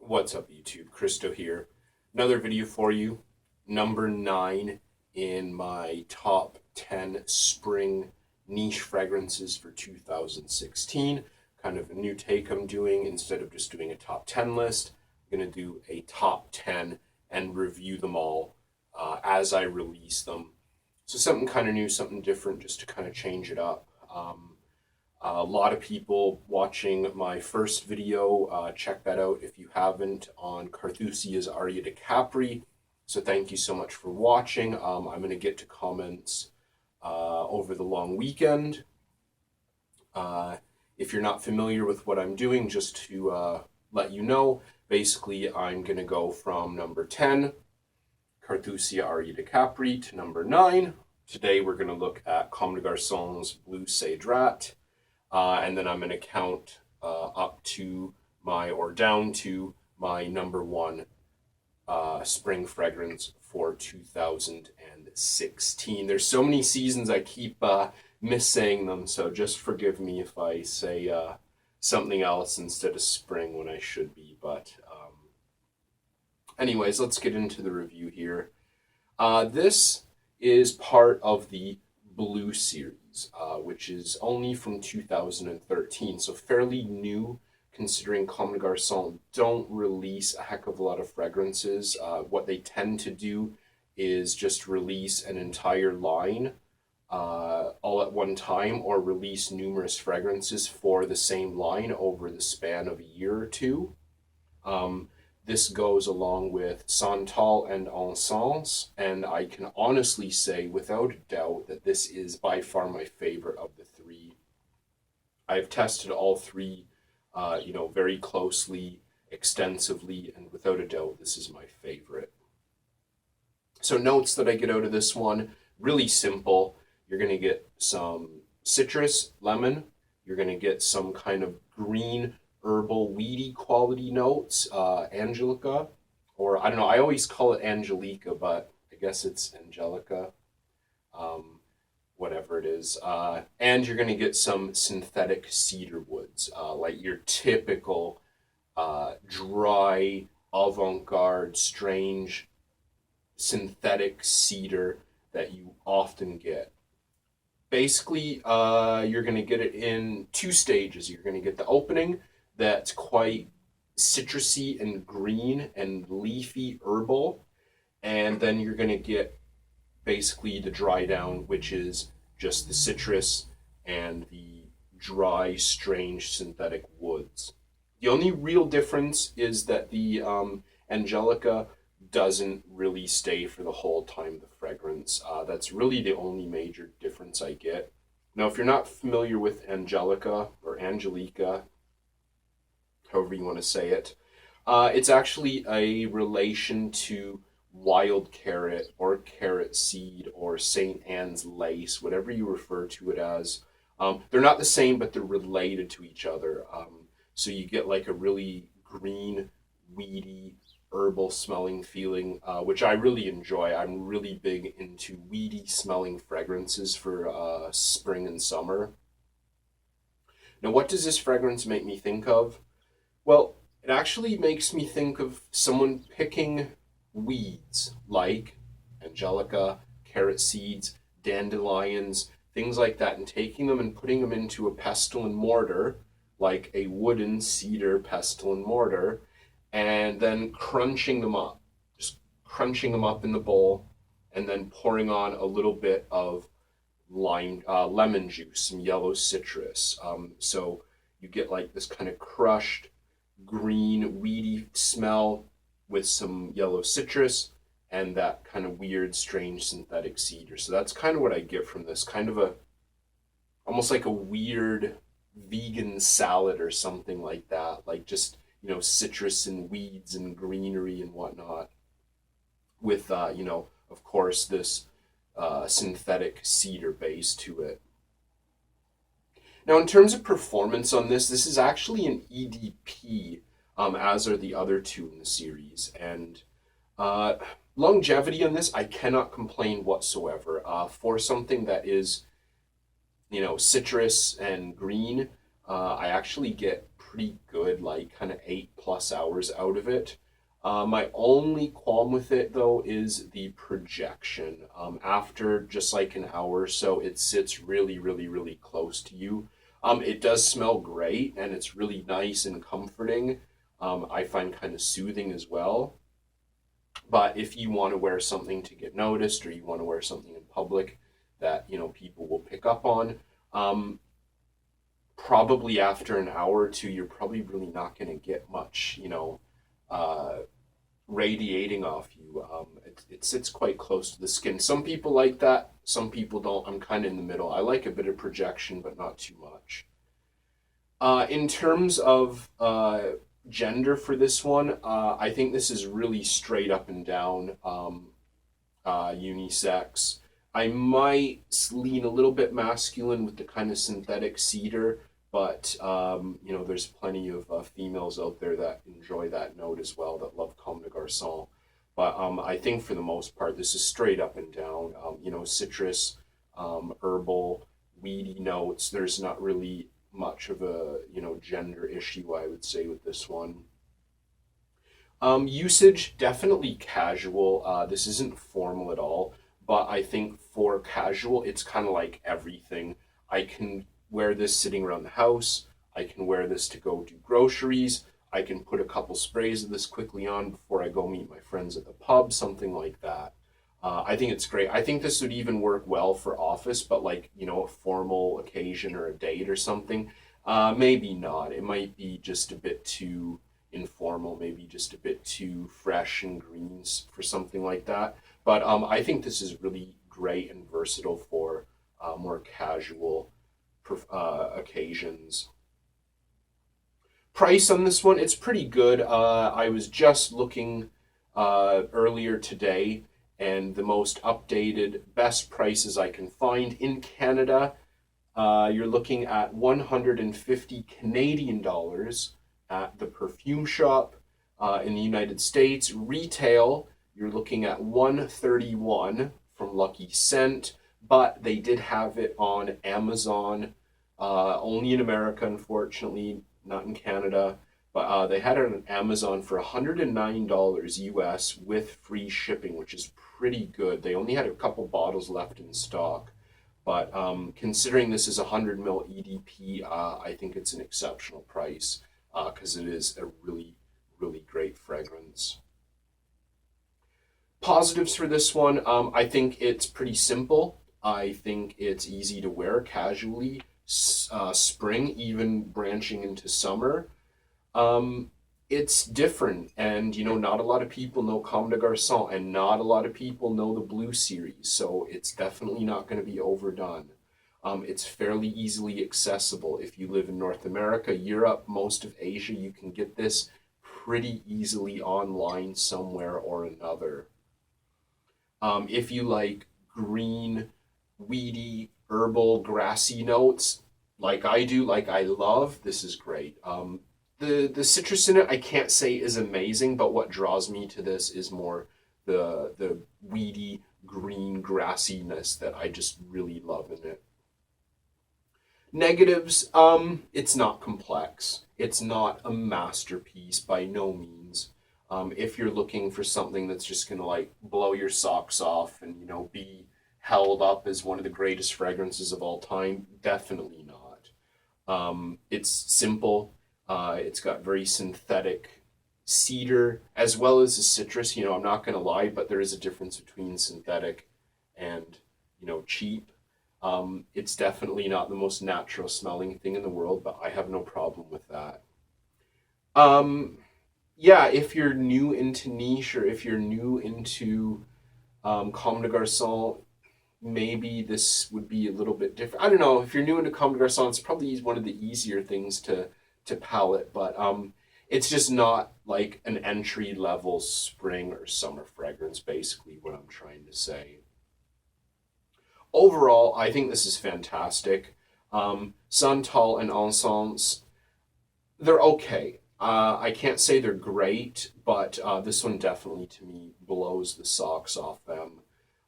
What's up, YouTube? Kristo here. Another video for you. Number 9 in my top 10 spring niche fragrances for 2016. Kind of a new take I'm doing. Instead of just doing a top 10 list, I'm going to do a top 10 and review them all as I release them. So something kind of new, something different, just to kind of change it up. A lot of people watching my first video, check that out if you haven't, on Carthusia's Aria de Capri. So thank you so much for watching. I'm going to get to comments over the long weekend. If you're not familiar with what I'm doing, just to let you know, basically I'm going to go from number 10, Carthusia Aria de Capri, to number 9. Today we're going to look at Comme Garçons Blue Cedrat. And then I'm going to count up to down to my number 1 spring fragrance for 2016. There's so many seasons I keep missaying them, so just forgive me if I say something else instead of spring when I should be. But anyways, let's get into the review here. This is part of the Blue series, which is only from 2013, so fairly new considering Comme Garçons don't release a heck of a lot of fragrances. What they tend to do is just release an entire line all at one time, or release numerous fragrances for the same line over the span of a year or two. This goes along with Santal and Encens, and I can honestly say without a doubt that this is by far my favorite of the three. I've tested all three, very closely, extensively, and without a doubt, this is my favorite. So notes that I get out of this one, really simple. You're going to get some citrus, lemon. You're going to get some kind of green, herbal, weedy quality notes, Angelica, or I don't know, I always call it Angelica, but I guess it's Angelica, whatever it is. And you're going to get some synthetic cedar woods, like your typical dry, avant-garde, strange, synthetic cedar that you often get. Basically, you're going to get it in 2 stages. You're going to get the opening, that's quite citrusy and green and leafy herbal, and then you're going to get basically the dry down, which is just the citrus and the dry, strange synthetic woods. The only real difference is that the Angelica doesn't really stay for the whole time of the fragrance. That's really the only major difference I get. Now, if you're not familiar with Angelica or Angelica, however you want to say it, it's actually a relation to wild carrot or carrot seed or St. Anne's lace, whatever you refer to it as. They're not the same, but they're related to each other. So you get like a really green, weedy, herbal smelling feeling, which I really enjoy. I'm really big into weedy smelling fragrances for spring and summer. Now, what does this fragrance make me think of? Well, it actually makes me think of someone picking weeds like Angelica, carrot seeds, dandelions, things like that, and taking them and putting them into a pestle and mortar, like a wooden cedar pestle and mortar, and then crunching them up. Just crunching them up in the bowl, and then pouring on a little bit of lemon juice, some yellow citrus. So you get like this kind of crushed, green, weedy smell with some yellow citrus and that kind of weird, strange synthetic cedar. So that's kind of what I get from this, kind of almost like a weird vegan salad or something like that, like just, citrus and weeds and greenery and whatnot, with, of course, this synthetic cedar base to it. Now, in terms of performance on this is actually an EDP, as are the other 2 in the series. And longevity on this, I cannot complain whatsoever. For something that is, citrus and green, I actually get pretty good, like kind of 8+ hours out of it. My only qualm with it though is the projection. After just like an hour or so, it sits really, really, really close to you. It does smell great and it's really nice and comforting. I find kind of soothing as well. But if you want to wear something to get noticed or you want to wear something in public that, people will pick up on, probably after an hour or two, you're probably really not going to get much, uh, radiating off you. It sits quite close to the skin. Some people like that, some people don't. I'm kind of in the middle. I like a bit of projection, but not too much. In terms of gender for this one, I think this is really straight up and down unisex. I might lean a little bit masculine with the kind of synthetic cedar, but there's plenty of females out there that enjoy that note as well, that love Comme de Garçons. But I think for the most part, this is straight up and down. Citrus, herbal, weedy notes. There's not really much of a gender issue, I would say, with this one. Usage, definitely casual. This isn't formal at all, but I think for casual, it's kind of like everything. I can wear this sitting around the house. I can wear this to go do groceries. I can put a couple sprays of this quickly on before I go meet my friends at the pub, something like that. I think it's great. I think this would even work well for office, but like, a formal occasion or a date or something, maybe not. It might be just a bit too informal, maybe just a bit too fresh and greens for something like that. But I think this is really great and versatile for more casual occasions. Price on this one, it's pretty good. I was just looking earlier today, and the most updated best prices I can find in Canada, you're looking at 150 Canadian dollars at the perfume shop. In the United States, retail, you're looking at 131 from Lucky Scent, but they did have it on Amazon, only in America, unfortunately, not in Canada. But they had it on Amazon for $109 US with free shipping, which is pretty good. They only had a couple bottles left in stock. But considering this is 100 ml EDP, I think it's an exceptional price because it is a really, really great fragrance. Positives for this one, I think it's pretty simple. I think it's easy to wear casually, spring, even branching into summer. It's different, and not a lot of people know Comme de Garçon, and not a lot of people know the Blue series, so it's definitely not going to be overdone. It's fairly easily accessible. If you live in North America, Europe, most of Asia, you can get this pretty easily online somewhere or another. If you like green, weedy, herbal, grassy notes, like I do, like I love, this is great. The citrus in it, I can't say is amazing, but what draws me to this is more the weedy, green grassiness that I just really love in it. Negatives, it's not complex. It's not a masterpiece by no means. If you're looking for something that's just gonna like blow your socks off and be held up as one of the greatest fragrances of all time, definitely not. It's simple. It's got very synthetic cedar as well as the citrus. I'm not going to lie, but there is a difference between synthetic and, cheap. It's definitely not the most natural smelling thing in the world, but I have no problem with that. Yeah, if you're new into niche or if you're new into Comme de Garçon, maybe this would be a little bit different. I don't know. If you're new into Comme de Garçon, it's probably one of the easier things to palette, but it's just not like an entry level spring or summer fragrance, basically what I'm trying to say. Overall, I think this is fantastic. Santal and Encens, they're okay. I can't say they're great, but this one definitely to me blows the socks off them.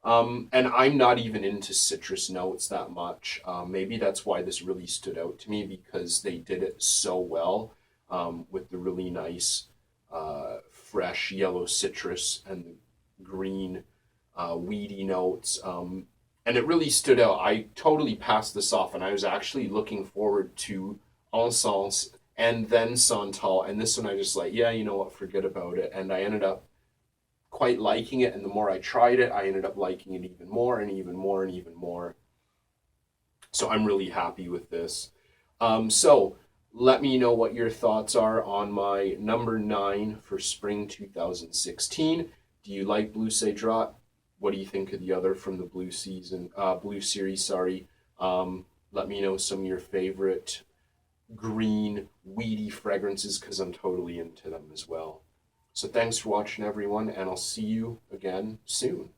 And I'm not even into citrus notes that much. Maybe that's why this really stood out to me, because they did it so well. with the really nice fresh yellow citrus and the green weedy notes. And it really stood out. I totally passed this off, and I was actually looking forward to Encens and then Santal. And this one I just like, yeah, you know what, forget about it. And I ended up quite liking it. And the more I tried it, I ended up liking it even more and even more and even more. So I'm really happy with this. So let me know what your thoughts are on my number 9 for spring 2016. Do you like Blue Cedrat? What do you think of the other from the Blue series? Sorry. Let me know some of your favorite green, weedy fragrances because I'm totally into them as well. So thanks for watching, everyone, and I'll see you again soon.